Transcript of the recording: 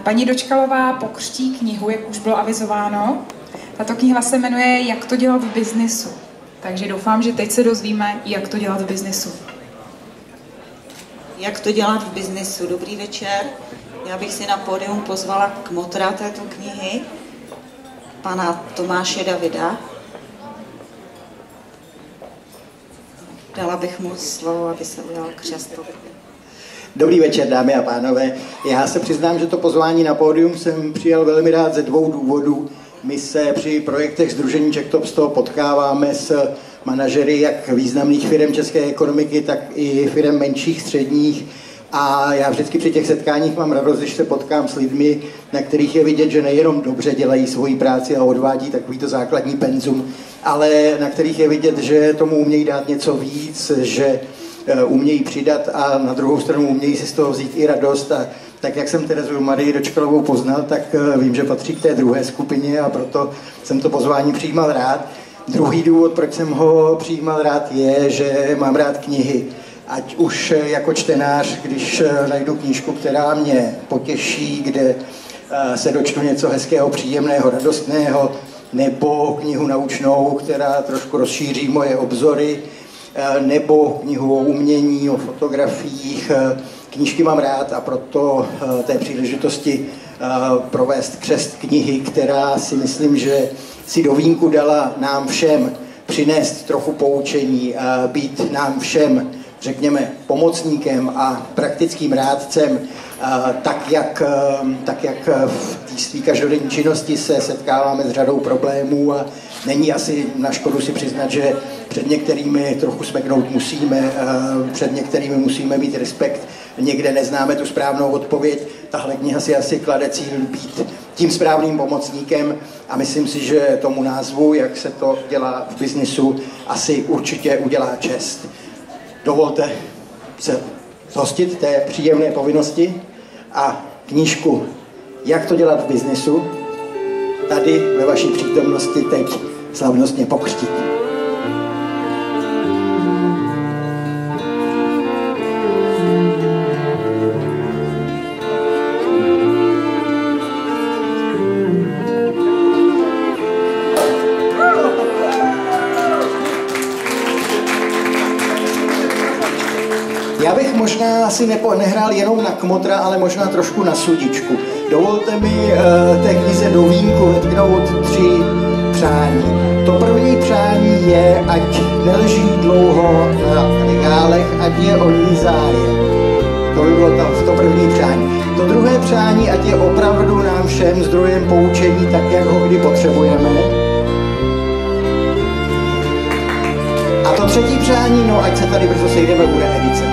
Paní Dočkalová pokřtí knihu, jak už bylo avizováno. Tato kniha se jmenuje Jak to dělat v biznesu. Takže doufám, že teď se dozvíme, jak to dělat v biznesu. Jak to dělat v biznesu. Dobrý večer. Já bych si na pódium pozvala kmotra této knihy, pana Tomáše Davida. Dala bych mu slovo, aby se ujal křeslo. Dobrý večer, dámy a pánové. Já se přiznám, že to pozvání na pódium jsem přijal velmi rád ze 2 důvodů. My se při projektech Sdružení Czech Top 100 potkáváme s manažery jak významných firm české ekonomiky, tak i firm menších, středních. A já vždycky při těch setkáních mám radost, když se potkám s lidmi, na kterých je vidět, že nejenom dobře dělají svoji práci a odvádí takovýto základní penzum, ale na kterých je vidět, že tomu umějí dát něco víc, že umějí přidat a na druhou stranu umějí si z toho vzít i radost. A tak jak jsem Terezu Marii Dočkalovou poznal, tak vím, že patří k té druhé skupině a proto jsem to pozvání přijímal rád. Druhý důvod, proč jsem ho přijímal rád, je, že mám rád knihy. Ať už jako čtenář, když najdu knížku, která mě potěší, kde se dočtu něco hezkého, příjemného, radostného, nebo knihu naučnou, která trošku rozšíří moje obzory, nebo knihu o umění, o fotografiích. Knížky mám rád a proto té příležitosti provést křest knihy, která si myslím, že si do vínku dala nám všem přinést trochu poučení, být nám všem, řekněme, pomocníkem a praktickým rádcem, tak jak v té své každodenní činnosti se setkáváme s řadou problémů a není asi na škodu si přiznat, že před některými trochu smeknout musíme, před některými musíme mít respekt, někde neznáme tu správnou odpověď. Tahle kniha si asi klade cíl být tím správným pomocníkem a myslím si, že tomu názvu, jak se to dělá v biznisu, asi určitě udělá čest. Dovolte se zhostit té příjemné povinnosti a knížku Jak to dělat v biznisu tady ve vaší přítomnosti teď slavnostně pokřtít. Já bych možná si nehrál jenom na kmotra, ale možná trošku na sudičku. Dovolte mi té knize do vínku vetknout 3 přání. To první přání je, ať neleží dlouho na regálech, ať je o ní zájem. To by bylo to první přání. To druhé přání, ať je opravdu nám všem zdrojem poučení, tak jak ho kdy potřebujeme. A to třetí přání, no ať se tady brzo sejdeme, bude edice.